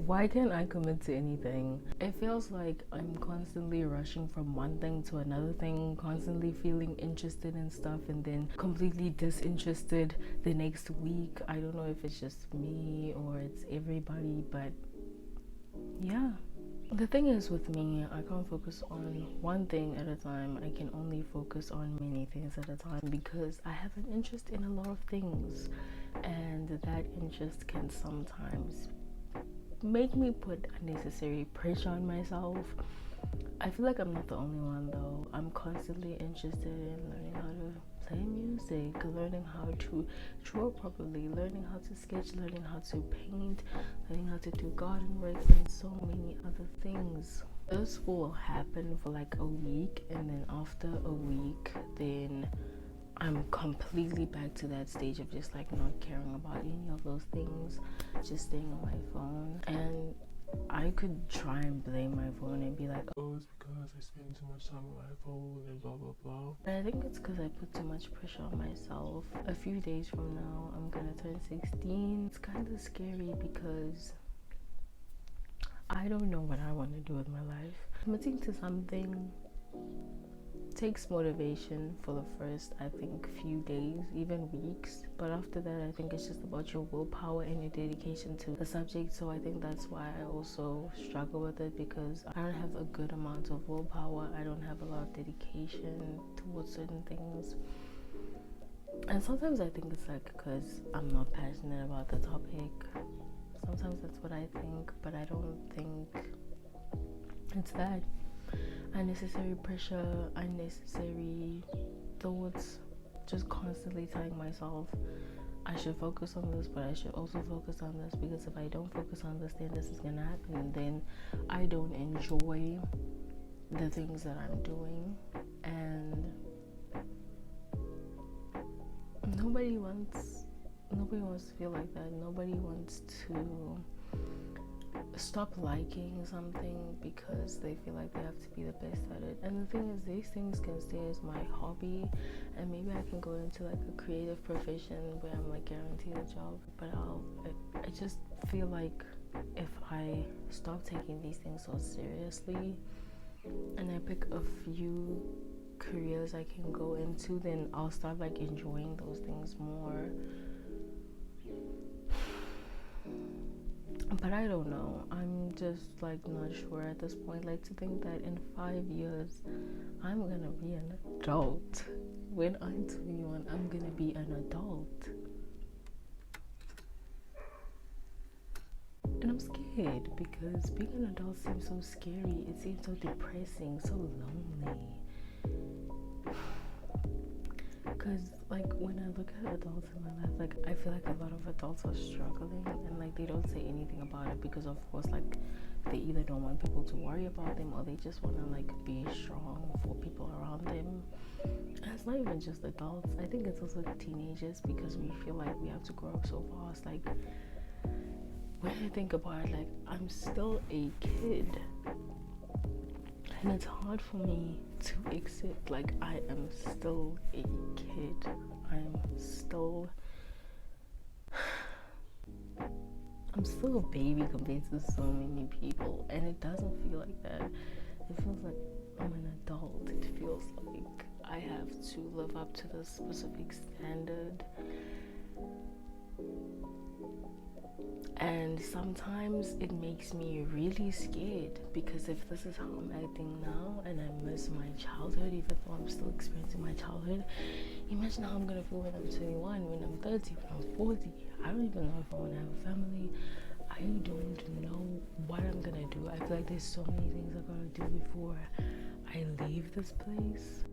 Why can't I commit to anything? It feels like I'm constantly rushing from one thing to another thing, constantly feeling interested in stuff and then completely disinterested the next week. I don't know if it's just me or it's everybody, but yeah. The thing is with me, I can't focus on one thing at a time. I can only focus on many things at a time because I have an interest in a lot of things, and that interest can sometimes make me put unnecessary pressure on myself. I feel like I'm not the only one though. I'm constantly interested in learning how to play music, learning how to draw properly, learning how to sketch, learning how to paint, learning how to do garden work, and so many other things. This will happen for like a week, and then after a week, then I'm completely back to that stage of just like not caring about any of those things, just staying on my phone. And I could try and blame my phone and be like, oh, it's because I spend too much time on my phone and blah blah blah. But I think it's because I put too much pressure on myself. A few days from now, I'm gonna turn 16. It's kind of scary because I don't know what I want to do with my life. Committing to something takes motivation for the first, I think, few days, even weeks, but after that I think it's just about your willpower and your dedication to the subject. So I think that's why I also struggle with it, because I don't have a good amount of willpower, I don't have a lot of dedication towards certain things. And sometimes I think it's like because I'm not passionate about the topic. Sometimes that's what I think, but I don't think it's that. Unnecessary pressure, unnecessary thoughts, just constantly telling myself I should focus on this, but I should also focus on this, because if I don't focus on this, then this is gonna happen, and then I don't enjoy the things that I'm doing. And nobody wants to feel like that. Nobody wants to stop liking something because they feel like they have to be the best at it. And the thing is, these things can stay as my hobby, and maybe I can go into like a creative profession where I'm like guaranteed a job. But I just feel like if I stop taking these things so seriously and I pick a few careers I can go into, then I'll start like enjoying those things more. But I don't know, I'm just like not sure at this point. Like, to think that in 5 years I'm gonna be an adult. When I'm 21, I'm gonna be an adult, and I'm scared because being an adult seems so scary. It seems so depressing, so lonely. Because like when I look at adults in my life, like I feel like a lot of adults are struggling, and like they don't say anything about it because of course like they either don't want people to worry about them, or they just want to like be strong for people around them. And it's not even just adults, I think it's also teenagers, because we feel like we have to grow up so fast. Like when I think about it, like I'm still a kid, and it's hard for me to accept like I am still a kid. I'm still a baby compared to so many people, and it doesn't feel like that. It feels like I'm an adult. It feels like I have to live up to this specific standard. And sometimes it makes me really scared, because if this is how I'm acting now and I miss my childhood, even though I'm still experiencing my childhood, imagine how I'm gonna feel when I'm 21, when I'm 30, when I'm 40. I don't even know if I want to have a family. I don't know what I'm gonna do. I feel like there's so many things I gotta do before I leave this place.